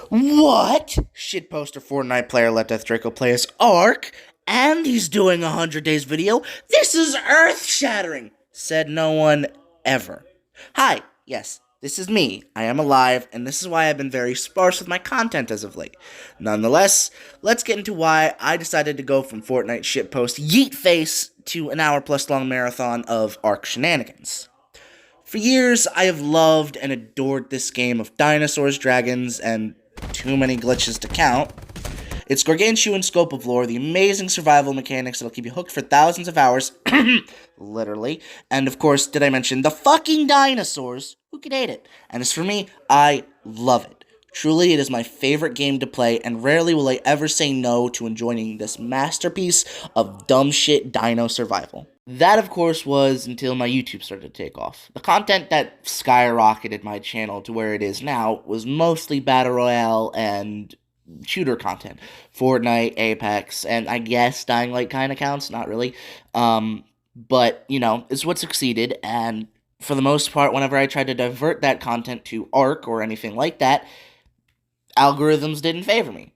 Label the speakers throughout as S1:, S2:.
S1: What? Shitposter Fortnite player LetDeathDraco plays Ark, and he's doing a 100 days video? This is earth-shattering, said no one ever. Hi, yes, this is me. I am alive, and this is why I've been very sparse with my content as of late. Nonetheless, let's get into why I decided to go from Fortnite shitpost yeet face to an hour-plus long marathon of Ark shenanigans. For years, I have loved and adored this game of dinosaurs, dragons, and too many glitches to count. Its gargantuan scope of lore, the amazing survival mechanics that'll keep you hooked for thousands of hours, literally, and of course, did I mention the fucking dinosaurs? Who could hate it? And as for me, I love it. Truly, it is my favorite game to play, and rarely will I ever say no to enjoying this masterpiece of dumb shit dino survival. That, of course, was until my YouTube started to take off. The content that skyrocketed my channel to where it is now was mostly Battle Royale and shooter content. Fortnite, Apex, and I guess Dying Light kind of counts, not really. But, you know, it's what succeeded, and for the most part, whenever I tried to divert that content to Ark or anything like that, algorithms didn't favor me.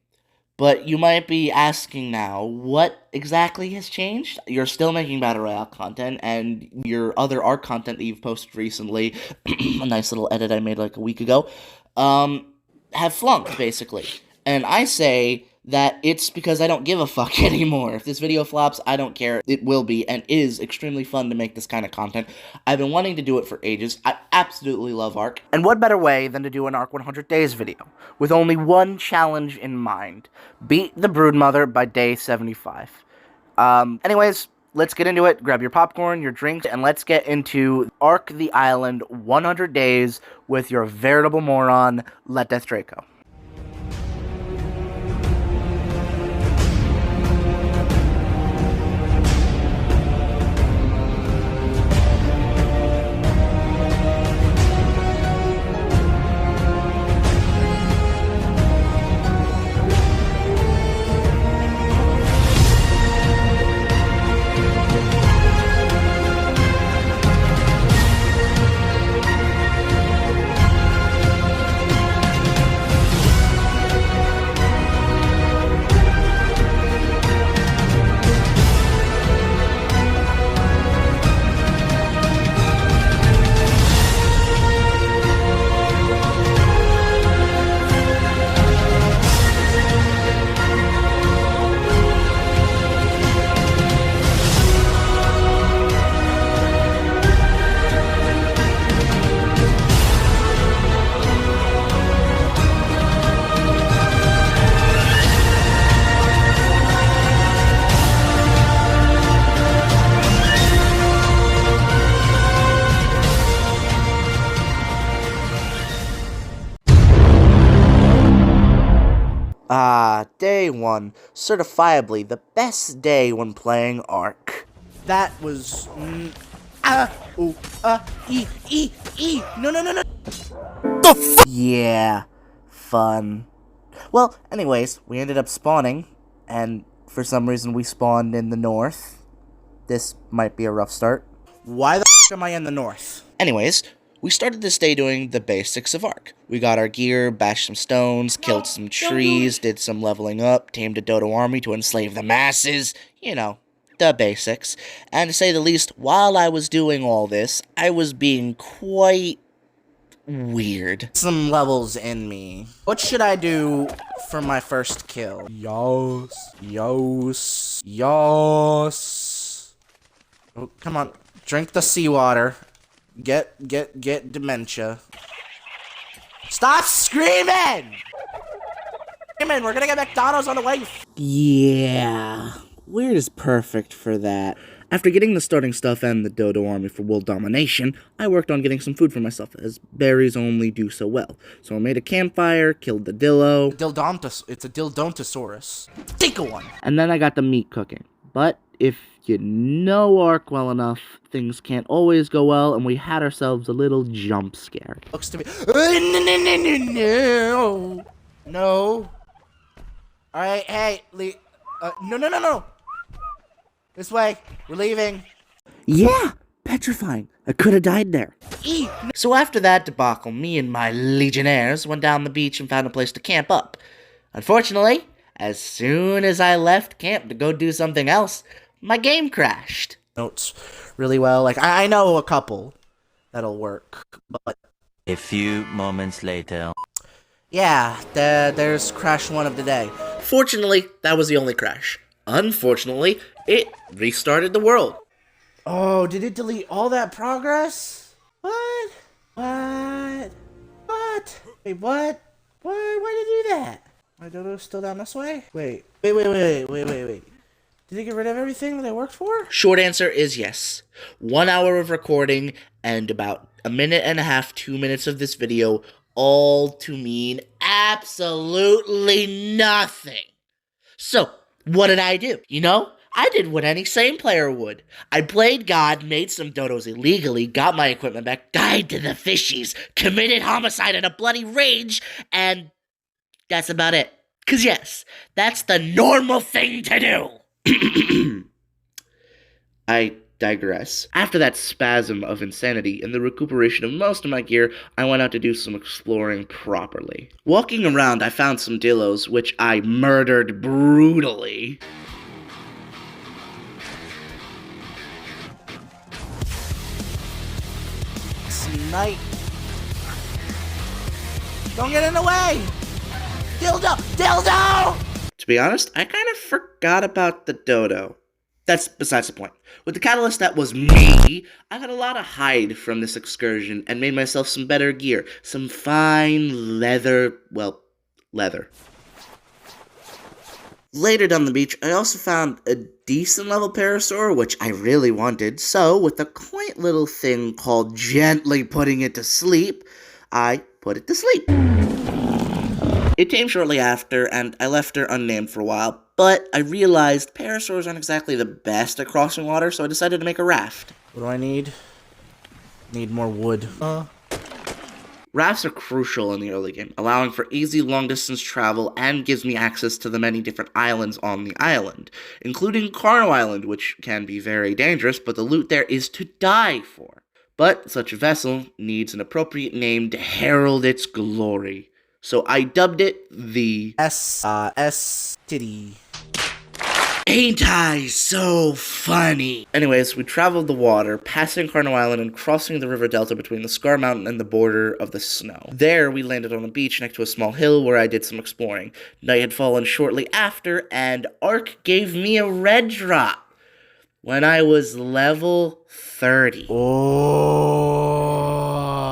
S1: But you might be asking now, what exactly has changed? You're still making Battle Royale content, and your other Ark content that you've posted recently, a nice little edit I made like a week ago, have flunked, basically. And I say that it's because I don't give a fuck anymore. If this video flops, I don't care. It will be, and is extremely fun to make this kind of content. I've been wanting to do it for ages. I absolutely love Ark. And what better way than to do an Ark 100 days video, with only one challenge in mind. Beat the Broodmother by day 75. Anyways, let's get into it. Grab your popcorn, your drinks, and let's get into Ark the Island 100 days with your veritable moron, LetDeathDraco. Day 1. Certifiably the best day when playing Ark. That was... No. Yeah, fun. Well, anyways, we ended up spawning, and for some reason we spawned in the north. This might be a rough start. Why the f am I in the north? Anyways, we started this day doing the basics of Ark. We got our gear, bashed some stones, killed some trees, did some leveling up, tamed a dodo army to enslave the masses, you know, the basics. And to say the least, while I was doing all this, I was being quite weird. Some levels in me. What should I do for my first kill? Yos. Oh, come on, drink the seawater. Get dementia. Stop screaming! We're gonna get McDonald's on the way. Yeah, weird is perfect for that. After getting the starting stuff and the dodo army for world domination, I worked on getting some food for myself, as berries only do so well. So I made a campfire, killed the dillo. It's a Dildontosaurus. Think of one! And then I got the meat cooking. But if you know Ark well enough, things can't always go well, and we had ourselves a little jump scare. Looks to me. No. Alright, hey, no. This way. We're leaving. Yeah, Petrifying. I could have died there. So after that debacle, me and my legionnaires went down the beach and found a place to camp up. Unfortunately, as soon as I left camp to go do something else, my game crashed. Notes really well. Like, I know a couple that'll work, but...
S2: A few moments later.
S1: Yeah, there's crash 1 of the day. Fortunately, that was the only crash. Unfortunately, it restarted the world. Oh, did it delete all that progress? What? What? Wait, what? Why did it do that? My dodo's still down this way? Wait. Did it get rid of everything that I worked for? Short answer is yes. 1 hour of recording and about a minute and a half, 2 minutes of this video, all to mean absolutely nothing. So, what did I do? You know, I did what any sane player would. I played God, made some dodos illegally, got my equipment back, died to the fishies, committed homicide in a bloody rage, and that's about it. 'Cause yes, that's the normal thing to do. I digress. After that spasm of insanity and the recuperation of most of my gear, I went out to do some exploring properly. Walking around, I found some dillos, which I murdered brutally. Night. Don't get in the way! Dildo! To be honest, I kind of forgot about the dodo. That's besides the point. With the catalyst that was me, I got a lot of hide from this excursion and made myself some better gear. Some fine leather. Later down the beach, I also found a decent level parasaur, which I really wanted. So, with a quaint little thing called gently putting it to sleep, I put it to sleep. It tamed shortly after, and I left her unnamed for a while, but I realized parasaurs aren't exactly the best at crossing water, so I decided to make a raft. What do I need? Need more wood. Rafts are crucial in the early game, allowing for easy long-distance travel and gives me access to the many different islands on the island, including Carno Island, which can be very dangerous, but the loot there is to die for. But such a vessel needs an appropriate name to herald its glory. So I dubbed it the S-Titty. Ain't I so funny? Anyways, we traveled the water, passing Carno Island and crossing the river delta between the Scar Mountain and the border of the snow. There, we landed on a beach next to a small hill where I did some exploring. Night had fallen shortly after, and Ark gave me a red drop when I was level 30. Oh.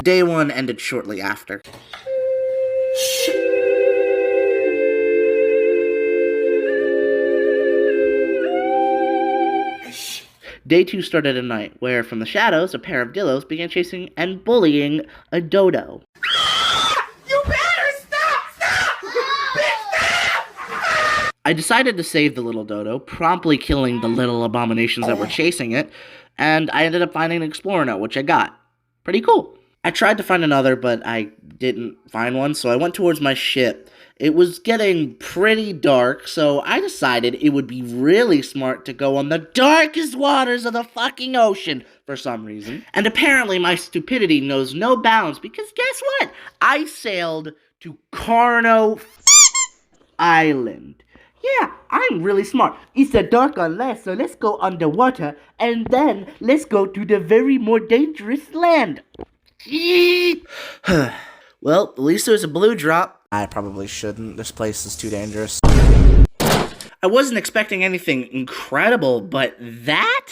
S1: Day 1 ended shortly after. Day 2 started at night, where from the shadows, a pair of dillos began chasing and bullying a dodo. You better stop! I decided to save the little dodo, promptly killing the little abominations that were chasing it, and I ended up finding an explorer note, which I got. Pretty cool. I tried to find another, but I didn't find one, so I went towards my ship. It was getting pretty dark, so I decided it would be really smart to go on the darkest waters of the fucking ocean for some reason. And apparently my stupidity knows no bounds, because guess what? I sailed to Carno Island. Yeah, I'm really smart. It's a dark on land, so let's go underwater, and then let's go to the very more dangerous land. Well, at least there's a blue drop. I probably shouldn't. This place is too dangerous. I wasn't expecting anything incredible, but that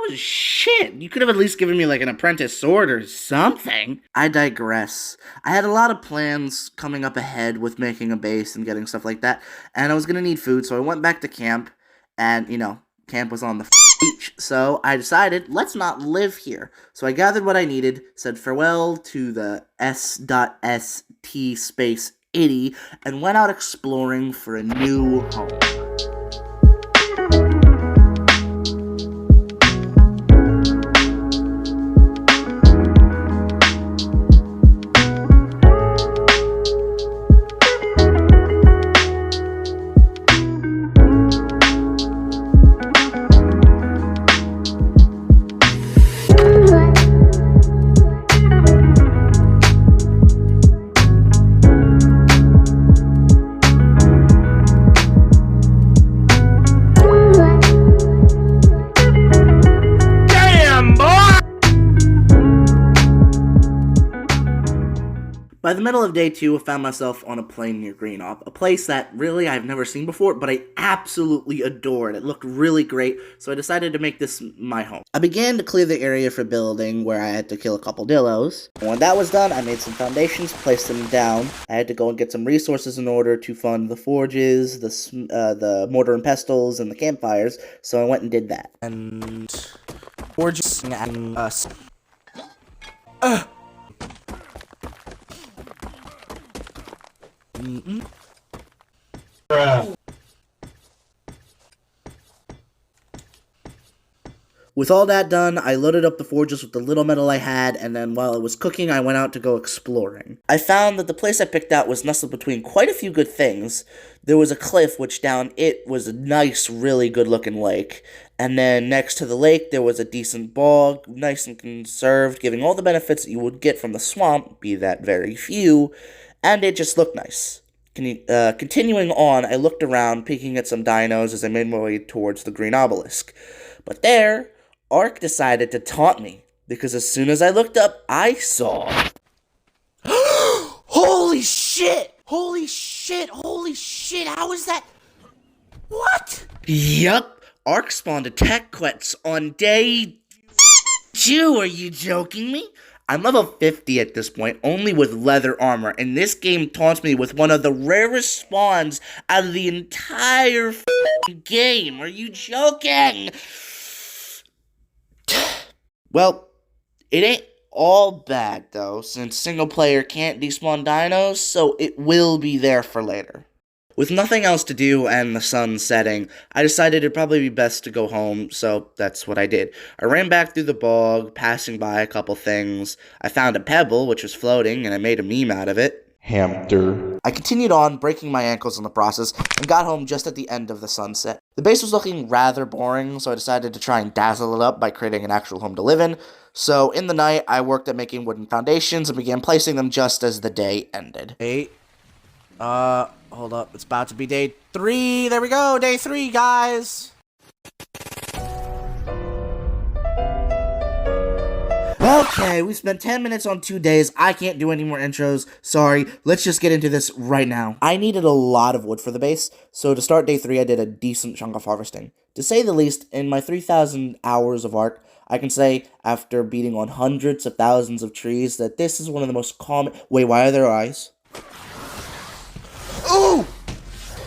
S1: was shit. You could have at least given me like an apprentice sword or something. I digress. I had a lot of plans coming up ahead with making a base and getting stuff like that, and I was gonna need food, so I went back to camp, and, you know, camp was on the beach, so I decided, let's not live here. So I gathered what I needed, said farewell to the S.St space itty, and went out exploring for a new home. By the middle of day 2, I found myself on a plane near Greenop, a place that really I've never seen before, but I absolutely adored. It looked really great, so I decided to make this my home. I began to clear the area for building, where I had to kill a couple dillos. And when that was done, I made some foundations, placed them down. I had to go and get some resources in order to fund the forges, the mortar and pestles, and the campfires, so I went and did that. And forges and With all that done, I loaded up the forges with the little metal I had, and then while it was cooking, I went out to go exploring. I found that the place I picked out was nestled between quite a few good things. There was a cliff, which down it was a nice, really good-looking lake. And then next to the lake, there was a decent bog, nice and conserved, giving all the benefits that you would get from the swamp, be that very few, and it just looked nice. Continuing on, I looked around, peeking at some dinos as I made my way towards the green obelisk. But there, Ark decided to taunt me, because as soon as I looked up, I saw... Holy shit! Holy shit! Holy shit! How is that? What? Yup, Ark spawned attack quests on day 2. Are you joking me? I'm level 50 at this point, only with leather armor, and this game taunts me with one of the rarest spawns out of the entire game. Are you joking? Well, it ain't all bad, though, since single player can't despawn dinos, so it will be there for later. With nothing else to do and the sun setting, I decided it'd probably be best to go home, so that's what I did. I ran back through the bog, passing by a couple things. I found a pebble, which was floating, and I made a meme out of it. Hamster. I continued on, breaking my ankles in the process, and got home just at the end of the sunset. The base was looking rather boring, so I decided to try and dazzle it up by creating an actual home to live in. So in the night, I worked at making wooden foundations and began placing them just as the day ended. Hold up, it's about to be day 3. There we go, day 3, guys. Okay, we spent 10 minutes on 2 days. I can't do any more intros. Sorry, let's just get into this right now. I needed a lot of wood for the base, so to start day 3, I did a decent chunk of harvesting. To say the least, in my 3,000 hours of Ark, I can say, after beating on hundreds of thousands of trees, that this is one of the most common... Wait, why are there eyes? Ooh!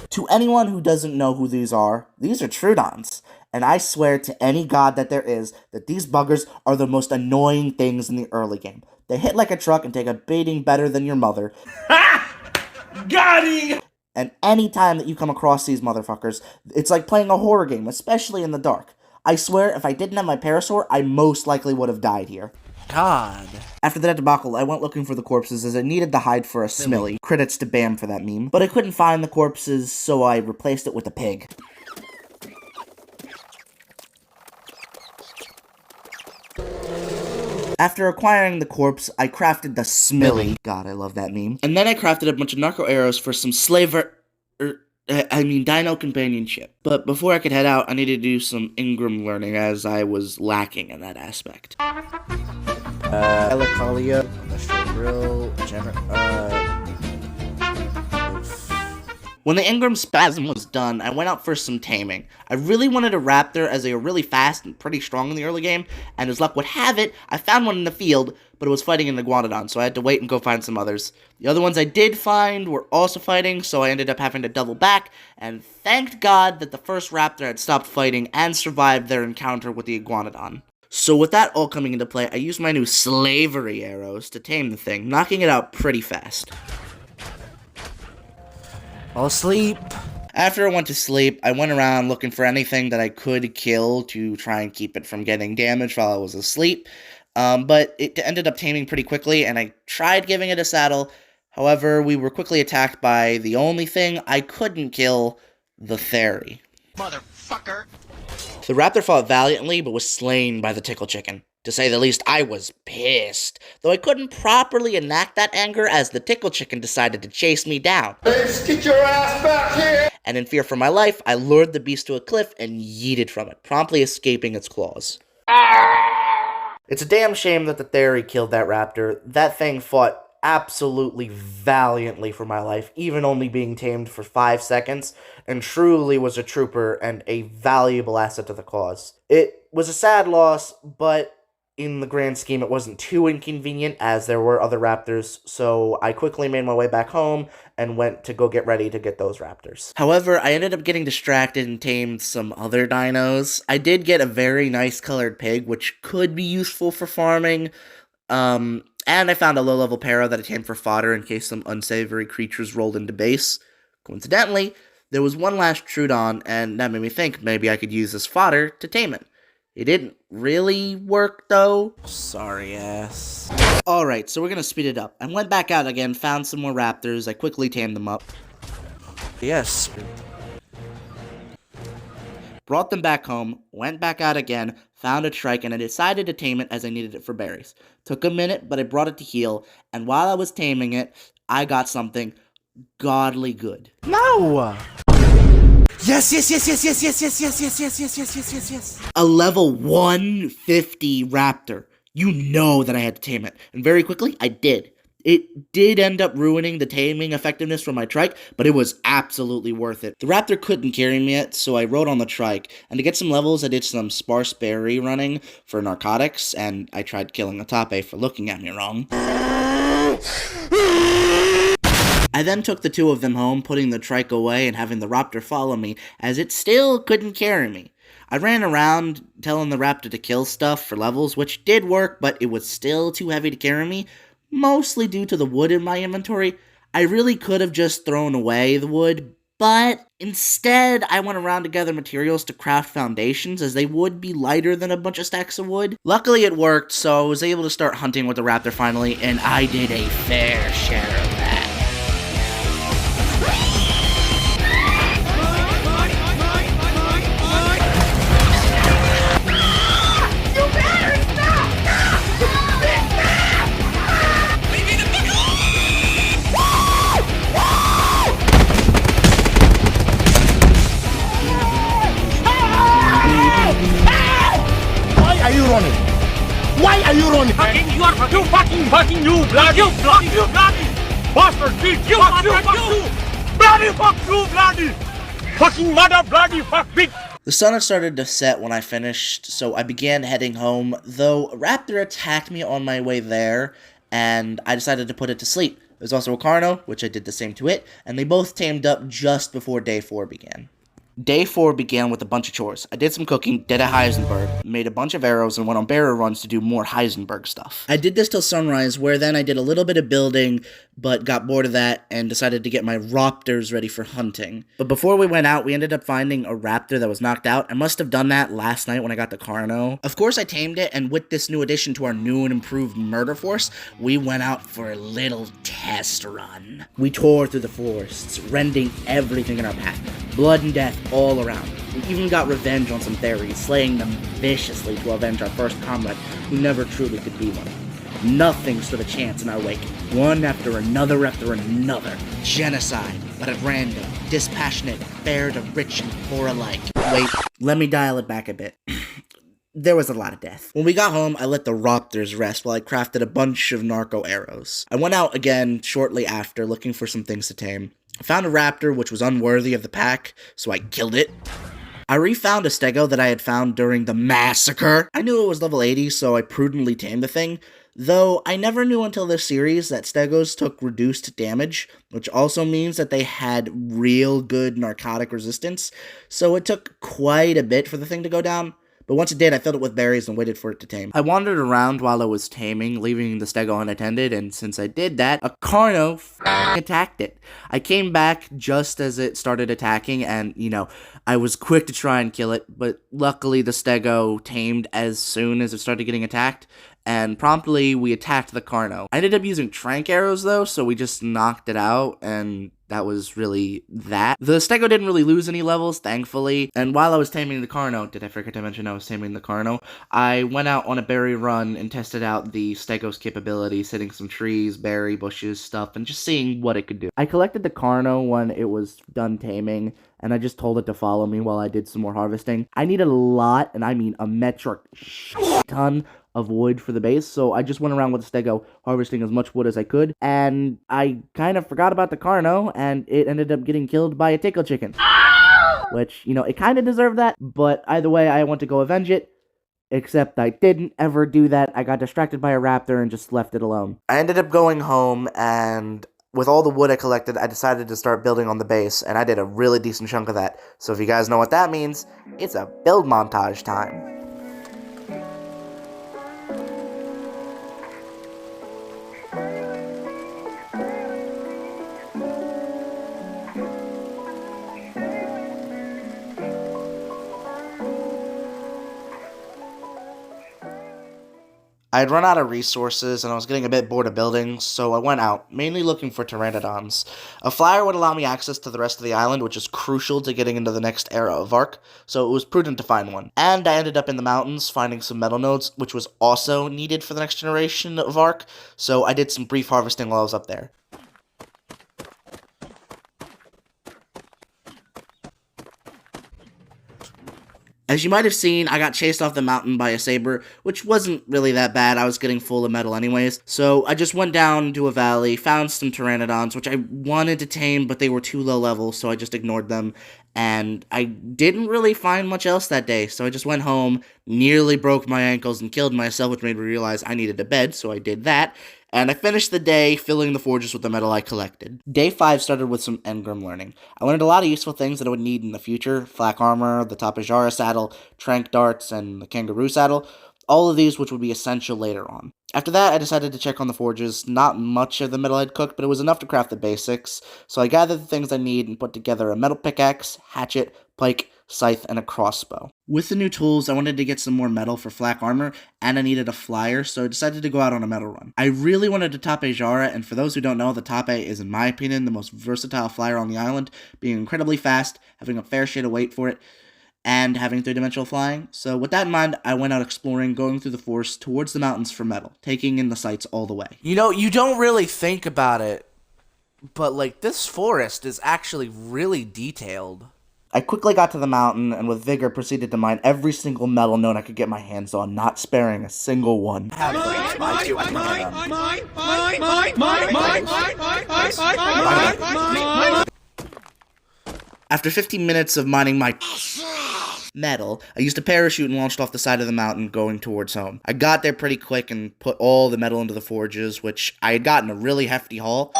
S1: To anyone who doesn't know who these are Troodons. And I swear to any god that there is that these buggers are the most annoying things in the early game. They hit like a truck and take a beating better than your mother. Ha! Got him! And any time that you come across these motherfuckers, it's like playing a horror game, especially in the dark. I swear, if I didn't have my parasaur, I most likely would have died here. God. After that debacle, I went looking for the corpses as I needed the hide for a smiley. Credits to Bam for that meme. But I couldn't find the corpses, so I replaced it with a pig. After acquiring the corpse, I crafted the smiley. God, I love that meme. And then I crafted a bunch of narco arrows for some dino companionship. But before I could head out, I needed to do some Ingram learning as I was lacking in that aspect. Helicalia, When the Ingram spasm was done, I went out for some taming. I really wanted a raptor as they were really fast and pretty strong in the early game, and as luck would have it, I found one in the field, but it was fighting an iguanodon, so I had to wait and go find some others. The other ones I did find were also fighting, so I ended up having to double back, and thanked God that the first raptor had stopped fighting and survived their encounter with the iguanodon. So with that all coming into play, I used my new slavery arrows to tame the thing, knocking it out pretty fast. Fall asleep. After I went to sleep, I went around looking for anything that I could kill to try and keep it from getting damaged while I was asleep. But it ended up taming pretty quickly, and I tried giving it a saddle. However, we were quickly attacked by the only thing I couldn't kill, the fairy. Motherfucker! The raptor fought valiantly, but was slain by the tickle chicken. To say the least, I was pissed, though I couldn't properly enact that anger as the tickle chicken decided to chase me down. Let's get your ass back here! And in fear for my life, I lured the beast to a cliff and yeeted from it, promptly escaping its claws. It's a damn shame that the fairy killed that raptor. That thing fought absolutely valiantly for my life, even only being tamed for 5 seconds, and truly was a trooper and a valuable asset to the cause. It was a sad loss, but in the grand scheme, it wasn't too inconvenient as there were other raptors, so I quickly made my way back home and went to go get ready to get those raptors. However, I ended up getting distracted and tamed some other dinos. I did get a very nice colored pig, which could be useful for farming, and I found a low-level para that I tamed for fodder in case some unsavory creatures rolled into base. Coincidentally, there was one last Trudon, and that made me think maybe I could use this fodder to tame it. It didn't really work, though. Sorry, ass. Alright, so we're gonna speed it up. I went back out again, found some more raptors. I quickly tamed them up. Yes. Brought them back home, went back out again, found a trike, and I decided to tame it as I needed it for berries. Took a minute, but I brought it to heal, and while I was taming it, I got something godly good. No! Yes. A level 150 raptor. You know that I had to tame it. And very quickly, I did. It did end up ruining the taming effectiveness for my trike, but it was absolutely worth it. The raptor couldn't carry me yet, so I rode on the trike. And to get some levels, I did some sparse berry running for narcotics, and I tried killing Otape for looking at me wrong. I then took the two of them home, putting the trike away and having the raptor follow me, as it still couldn't carry me. I ran around telling the raptor to kill stuff for levels, which did work, but it was still too heavy to carry me, mostly due to the wood in my inventory. I really could have just thrown away the wood, but instead I went around to gather materials to craft foundations, as they would be lighter than a bunch of stacks of wood. Luckily it worked, so I was able to start hunting with the raptor finally, and I did a fair share of that.
S3: Why are you running? You fucking you bloody bastard bitch! Fuck you bloody fucking mother bloody fuck bitch!
S1: The sun had started to set when I finished, so I began heading home, though a raptor attacked me on my way there, and I decided to put it to sleep. There's also a Carno, which I did the same to it, and they both tamed up just before day 4 began. Day 4 began with a bunch of chores. I did some cooking, did a Heisenberg, made a bunch of arrows, and went on barrier runs to do more Heisenberg stuff. I did this till sunrise, where then I did a little bit of building, but got bored of that and decided to get my raptors ready for hunting. But before we went out, we ended up finding a raptor that was knocked out. I must have done that last night when I got the Carno. Of course I tamed it, and with this new addition to our new and improved murder force, we went out for a little test run. We tore through the forests, rending everything in our path. Blood and death all around. We even got revenge on some fairies, slaying them viciously to avenge our first comrade, who never truly could be one. Nothing stood a chance in our wake. One after another after another. Genocide, but at random, dispassionate, fair to rich and poor alike. Wait, let me dial it back a bit. There was a lot of death. When we got home, I let the raptors rest while I crafted a bunch of narco arrows. I went out again shortly after, looking for some things to tame. I found a raptor which was unworthy of the pack, so I killed it. I refound a stego that I had found during the massacre. I knew it was level 80, so I prudently tamed the thing, though I never knew until this series that stegos took reduced damage, which also means that they had real good narcotic resistance, so it took quite a bit for the thing to go down. But once it did, I filled it with berries and waited for it to tame. I wandered around while I was taming, leaving the stego unattended, and since I did that, a Carno attacked it. I came back just as it started attacking, and, I was quick to try and kill it, but luckily the stego tamed as soon as it started getting attacked, and promptly we attacked the Carno. I ended up using trank arrows though, so we just knocked it out, and that was really that. The stego didn't really lose any levels, thankfully, and while I was taming the Carno, did I forget to mention I was taming the Carno? I went out on a berry run and tested out the stego's capabilities, hitting some trees, berry bushes, stuff, and just seeing what it could do. I collected the Carno when it was done taming, and I just told it to follow me while I did some more harvesting. I needed a lot, and I mean a metric ton of wood for the base, so I just went around with a stego harvesting as much wood as I could, and I kind of forgot about the Carno, and it ended up getting killed by a tickle chicken. Which, you know, it kind of deserved that, but either way, I went to go avenge it, except I didn't ever do that. I got distracted by a raptor and just left it alone. I ended up going home, and with all the wood I collected, I decided to start building on the base, and I did a really decent chunk of that. So if you guys know what that means, it's a build montage time. I had run out of resources, and I was getting a bit bored of building, so I went out, mainly looking for pteranodons. A flyer would allow me access to the rest of the island, which is crucial to getting into the next era of Ark, so it was prudent to find one. And I ended up in the mountains, finding some metal nodes, which was also needed for the next generation of Ark, so I did some brief harvesting while I was up there. As you might have seen, I got chased off the mountain by a saber, which wasn't really that bad. I was getting full of metal anyways. So I just went down into a valley, found some pteranodons, which I wanted to tame, but they were too low level, so I just ignored them. And I didn't really find much else that day, so I just went home, nearly broke my ankles and killed myself, which made me realize I needed a bed, so I did that. And I finished the day filling the forges with the metal I collected. Day 5 started with some engram learning. I learned a lot of useful things that I would need in the future: flak armor, the Tapejara saddle, trank darts, and the kangaroo saddle. All of these which would be essential later on. After that, I decided to check on the forges. Not much of the metal I'd cooked, but it was enough to craft the basics. So I gathered the things I need and put together a metal pickaxe, hatchet, pike, scythe, and a crossbow. With the new tools, I wanted to get some more metal for flak armor, and I needed a flyer, so I decided to go out on a metal run. I really wanted a Tapejara, and for those who don't know, the Tape is, in my opinion, the most versatile flyer on the island, being incredibly fast, having a fair share of weight for it, and having 3-dimensional flying. So with that in mind, I went out exploring, going through the forest towards the mountains for metal, taking in the sights all the way.
S4: You know, you don't really think about it, but like this forest is actually really detailed.
S1: I quickly got to the mountain and with vigor proceeded to mine every single metal node I could get my hands on, not sparing a single one. After 15 minutes of mining my metal, I used a parachute and launched off the side of the mountain going towards home. I got there pretty quick and put all the metal into the forges, which I had gotten a really hefty haul.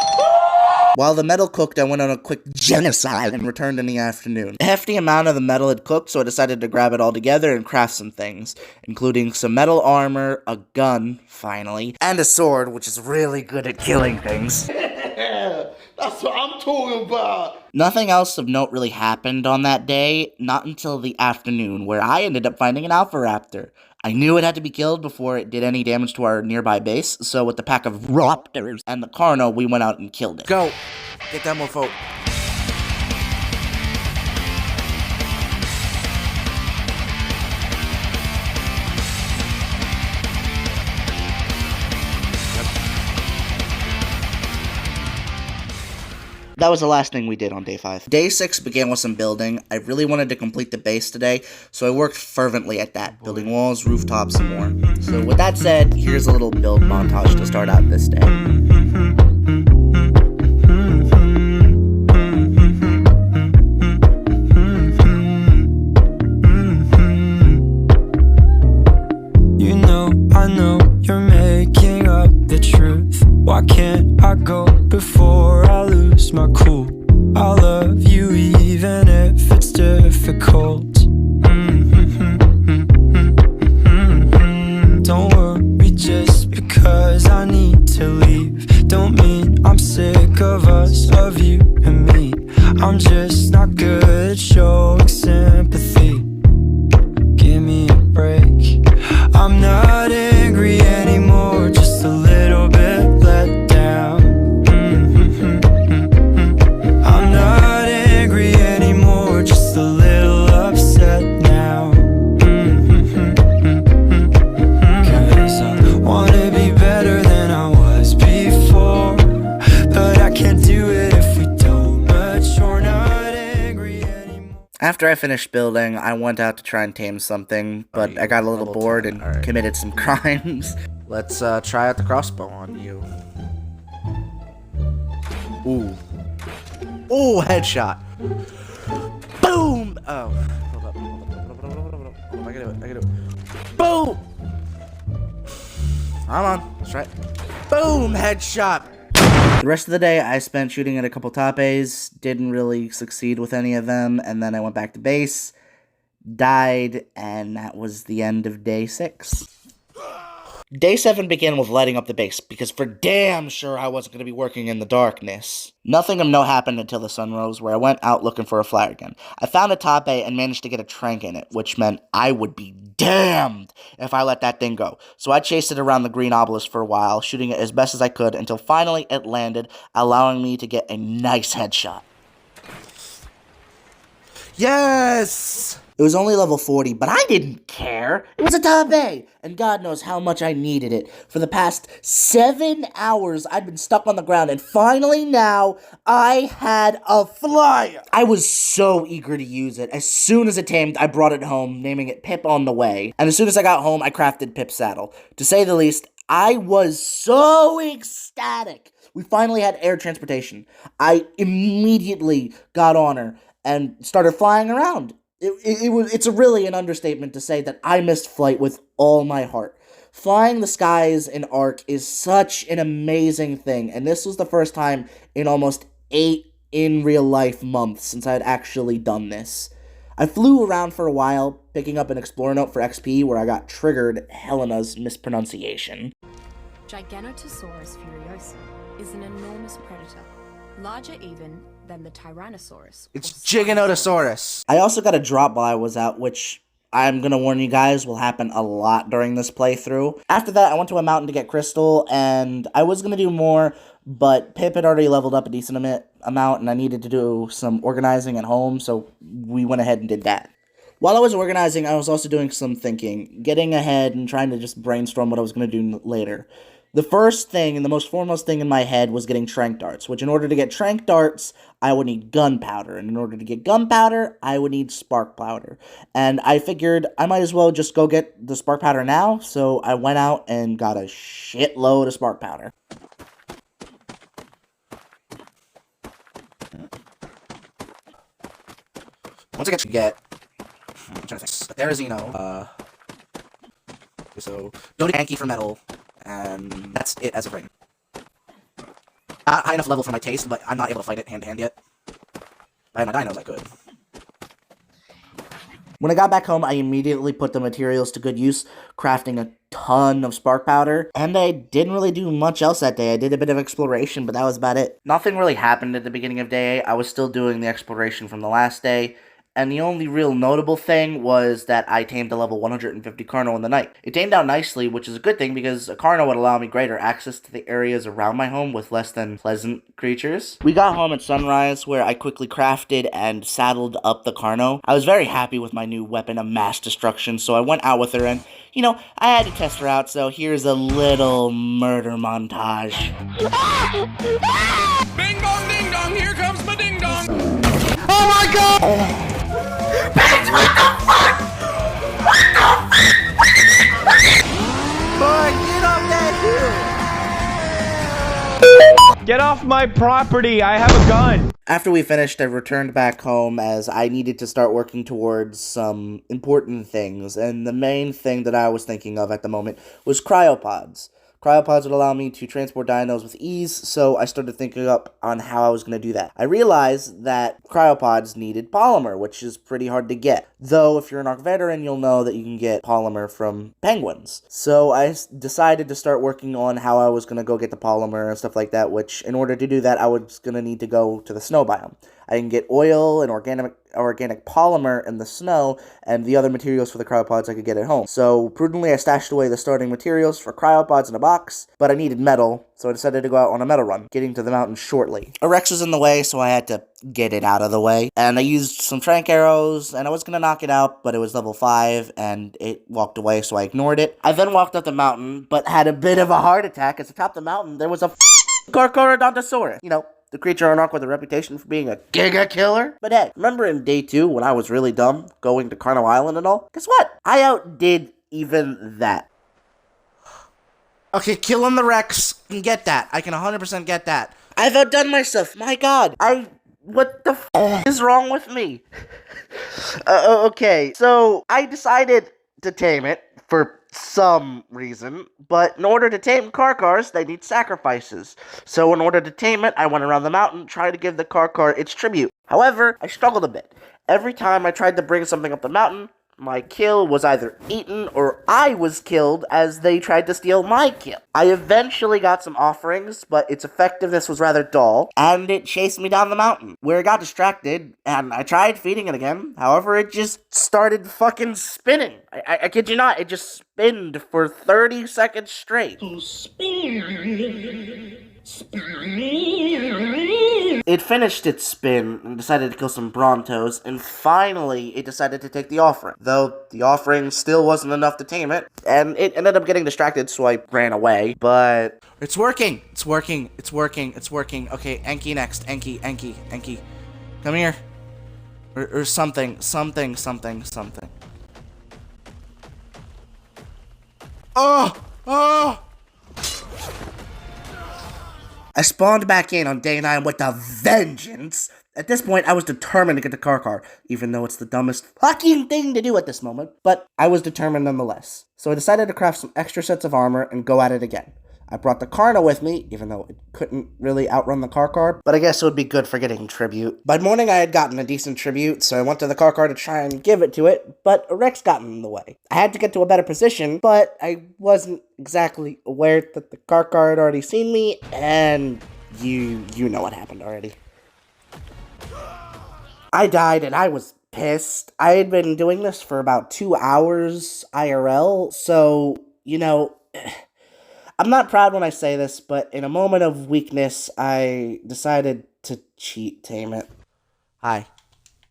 S1: While the metal cooked, I went on a quick genocide and returned in the afternoon. A hefty amount of the metal had cooked, so I decided to grab it all together and craft some things, including some metal armor, a gun, finally, and a sword, which is really good at killing things.
S3: That's what I'm talking about.
S1: Nothing else of note really happened on that day, not until the afternoon, where I ended up finding an alpha raptor. I knew it had to be killed before it did any damage to our nearby base, so with the pack of raptors and the Carno, we went out and killed it.
S4: Go! Get that mofo.
S1: That was the last thing we did on day 5. Day 6 began with some building. I really wanted to complete the base today, so I worked fervently at that, building walls, rooftops, and more. So with that said, here's a little build montage to start out this day.
S5: I know you're making up the truth. Why can't I go before I lose my cool? I love you even if it's difficult. Don't worry just because I need to leave. Don't mean I'm sick of us, of you and me. I'm just not good at showing sympathy. Give me a break. I'm not angry anymore, just a little bit let down. I'm not angry anymore, just a little upset now. Cause I wanna be better than I was before, but I can't do it if we don't mature. Not
S1: After I finished building, I went out to try and tame something, but I got a little bored and committed some crimes.
S4: Let's try out the crossbow on you. Ooh. Ooh, headshot. Boom! Oh. Hold up. I can do it. Boom! Come on. Let's try it. Boom! Headshot!
S1: The rest of the day, I spent shooting at a couple tapes, didn't really succeed with any of them, and then I went back to base, died, and that was the end of day 6. Day 7 began with lighting up the base, because for damn sure I wasn't going to be working in the darkness. Nothing of note happened until the sun rose, where I went out looking for a flyer gun. I found a tape and managed to get a trank in it, which meant I would be damned if I let that thing go. So I chased it around the green obelisk for a while, shooting it as best as I could, until finally it landed, allowing me to get a nice headshot.
S4: Yes!
S1: It was only level 40, but I didn't care. It was a tape, and God knows how much I needed it. For the past 7 hours, I'd been stuck on the ground, and finally now, I had a flyer. I was so eager to use it. As soon as it tamed, I brought it home, naming it Pip on the way. And as soon as I got home, I crafted Pip's saddle. To say the least, I was so ecstatic. We finally had air transportation. I immediately got on her and started flying around. It's really an understatement to say that I missed flight with all my heart. Flying the skies in Ark is such an amazing thing, and this was the first time in almost 8 in real life months since I had actually done this. I flew around for a while, picking up an Explorer note for XP where I got triggered Helena's mispronunciation.
S6: Giganotosaurus furiosa is an enormous predator, larger even than the Tyrannosaurus.
S4: It's Giganotosaurus.
S1: I also got a drop while I was out, which I'm gonna warn you guys will happen a lot during this playthrough. After that, I went to a mountain to get crystal, and I was gonna do more, but Pip had already leveled up a decent amount, and I needed to do some organizing at home, so we went ahead and did that. While I was organizing, I was also doing some thinking, getting ahead and trying to just brainstorm what I was gonna do later. The first thing and the most foremost thing in my head was getting trank darts, which in order to get trank darts, I would need gunpowder, and in order to get gunpowder, I would need spark powder. And I figured I might as well just go get the spark powder now, so I went out and got a shitload of spark powder.
S4: Once I get, I'm trying to think. There's, so go to Yankee for metal. And that's it as of right now. Not high enough level for my taste, but I'm not able to fight it hand-to-hand yet. If I had my dinos, I could.
S1: When I got back home, I immediately put the materials to good use, crafting a ton of spark powder, and I didn't really do much else that day. I did a bit of exploration, but that was about it. Nothing really happened at the beginning of day 8. I was still doing the exploration from the last day, and the only real notable thing was that I tamed a level 150 Carno in the night. It tamed out nicely, which is a good thing because a Carno would allow me greater access to the areas around my home with less than pleasant creatures. We got home at sunrise, where I quickly crafted and saddled up the Carno. I was very happy with my new weapon of mass destruction, so I went out with her and, I had to test her out, so here's a little murder montage.
S3: Bing bong ding dong, here comes my ding dong.
S4: Oh my god!
S3: Get off my property, I have a gun.
S1: After we finished, I returned back home as I needed to start working towards some important things, and the main thing that I was thinking of at the moment was cryopods. Cryopods would allow me to transport dinos with ease, so I started thinking up on how I was going to do that. I realized that cryopods needed polymer, which is pretty hard to get. Though, if you're an Ark veteran, you'll know that you can get polymer from penguins. So I decided to start working on how I was going to go get the polymer and stuff like that, which, in order to do that, I was going to need to go to the snow biome. I can get oil and organic polymer in the snow, and the other materials for the cryopods I could get at home. So, prudently, I stashed away the starting materials for cryopods in a box, but I needed metal, so I decided to go out on a metal run, getting to the mountain shortly. A Rex was in the way, so I had to get it out of the way, and I used some trank arrows, and I was going to knock it out, but it was level 5, and it walked away, so I ignored it. I then walked up the mountain, but had a bit of a heart attack, as atop the mountain there was a Carcharodontosaurus. the creature on Ark with a reputation for being a giga killer. But hey, remember in day 2 when I was really dumb, going to Ark Island and all? Guess what? I outdid even that.
S4: Okay, killing the Rex. I can get that. I can 100% get that.
S1: I've outdone myself. My god. What the f is wrong with me? Okay, so I decided to tame it for some reason, but in order to tame Karkars, they need sacrifices. So in order to tame it, I went around the mountain trying to give the Karkar its tribute. However, I struggled a bit. Every time I tried to bring something up the mountain, my kill was either eaten or I was killed as they tried to steal my kill. I eventually got some offerings, but its effectiveness was rather dull, and it chased me down the mountain, where it got distracted, and I tried feeding it again. However, it just started fucking spinning. I kid you not, it just spinned for 30 seconds straight. It finished its spin and decided to kill some Brontos, and finally it decided to take the offering. Though the offering still wasn't enough to tame it, and it ended up getting distracted, so I ran away, but...
S4: It's working! It's working! It's working! It's working! Okay, Enki next. Enki. Come here. Or something. Oh!
S1: I spawned back in on day 9 with a vengeance. At this point, I was determined to get the Karkar, even though it's the dumbest fucking thing to do at this moment, but I was determined nonetheless. So I decided to craft some extra sets of armor and go at it again. I brought the Karna with me, even though it couldn't really outrun the Karkar, but I guess it would be good for getting tribute. By morning, I had gotten a decent tribute, so I went to the Karkar to try and give it to it, but a Rex got in the way. I had to get to a better position, but I wasn't exactly aware that the Karkar had already seen me, and you know what happened already. I died, and I was pissed. I had been doing this for about 2 hours IRL, so, you know... I'm not proud when I say this, but in a moment of weakness, I decided to cheat tame it.
S4: Hi.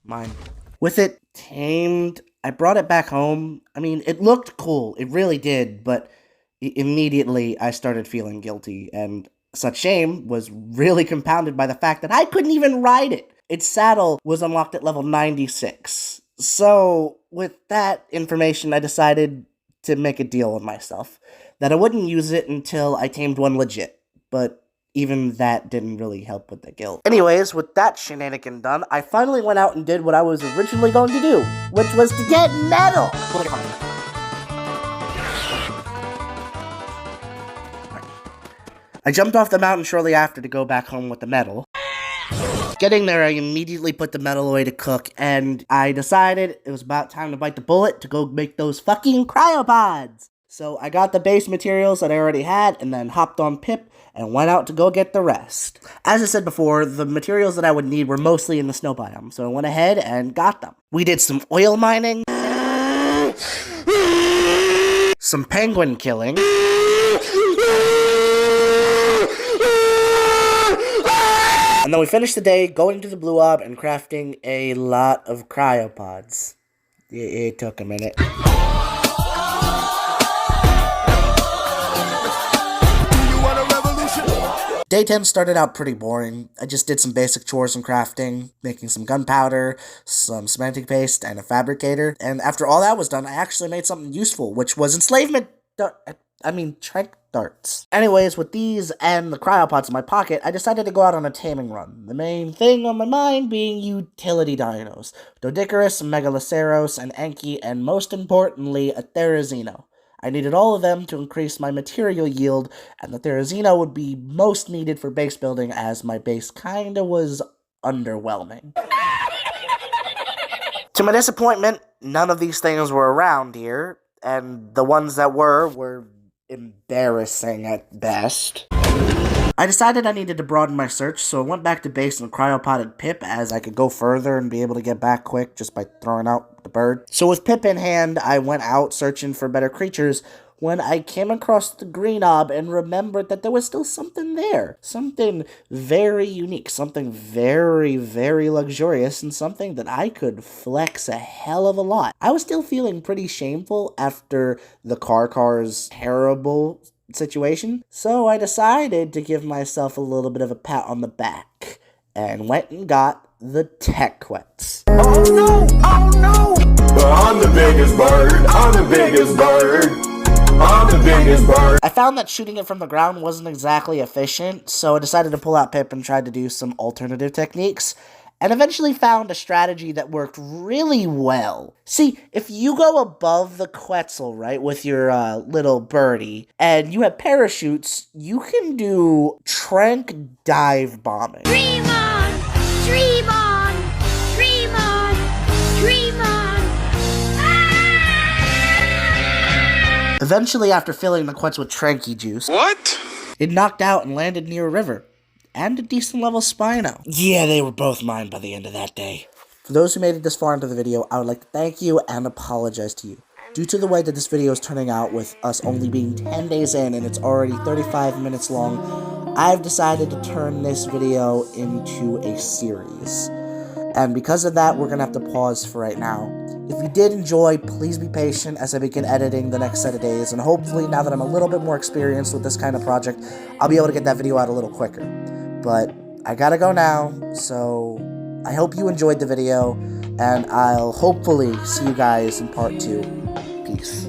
S4: Mine.
S1: With it tamed, I brought it back home. I mean, it looked cool. It really did, but immediately I started feeling guilty, and such shame was really compounded by the fact that I couldn't even ride it. Its saddle was unlocked at level 96. So, with that information, I decided to make a deal with myself that I wouldn't use it until I tamed one legit, but even that didn't really help with the guilt. Anyways, with that shenanigan done, I finally went out and did what I was originally going to do, which was to get metal! I jumped off the mountain shortly after to go back home with the metal. Getting there, I immediately put the metal away to cook, and I decided it was about time to bite the bullet to go make those fucking cryopods! So I got the base materials that I already had, and then hopped on Pip, and went out to go get the rest. As I said before, the materials that I would need were mostly in the snow biome, so I went ahead and got them. We did some oil mining, some penguin killing, and then we finished the day going to the Blue Ob and crafting a lot of cryopods. It took a minute. Day 10 started out pretty boring. I just did some basic chores and crafting, making some gunpowder, some cementing paste, and a fabricator. And after all that was done, I actually made something useful, which was trank darts. Anyways, with these and the cryopods in my pocket, I decided to go out on a taming run. The main thing on my mind being utility dinos. Doedicurus, Megaloceros, and Enki, and most importantly, a Therizino. I needed all of them to increase my material yield, and the Therizino would be most needed for base building as my base kinda was underwhelming. To my disappointment, none of these things were around here, and the ones that were embarrassing at best. I decided I needed to broaden my search, so I went back to base and cryopotted Pip as I could go further and be able to get back quick just by throwing out the bird. So with Pip in hand, I went out searching for better creatures when I came across the green ob and remembered that there was still something there. Something very unique, something very, very luxurious, and something that I could flex a hell of a lot. I was still feeling pretty shameful after the Karkar's terrible situation, so I decided to give myself a little bit of a pat on the back and went and got the tech quets.
S3: Oh no! Oh no! But I'm the biggest bird. I'm the biggest bird. I'm the biggest bird.
S1: I found that shooting it from the ground wasn't exactly efficient, so I decided to pull out Pip and tried to do some alternative techniques, and eventually found a strategy that worked really well. See, if you go above the Quetzal, right, with your little birdie, and you have parachutes, you can do trank dive bombing.
S7: Dream on! Dream on! Dream on! Dream on!
S1: Eventually, after filling the Quetz with Tranky juice, it knocked out and landed near a river, and a decent level Spino. Yeah, they were both mine by the end of that day. For those who made it this far into the video, I would like to thank you and apologize to you. Due to the way that this video is turning out, with us only being 10 days in and it's already 35 minutes long, I've decided to turn this video into a series. And because of that, we're going to have to pause for right now. If you did enjoy, please be patient as I begin editing the next set of days, and hopefully, now that I'm a little bit more experienced with this kind of project, I'll be able to get that video out a little quicker. But I gotta go now, so I hope you enjoyed the video, and I'll hopefully see you guys in part 2. Peace.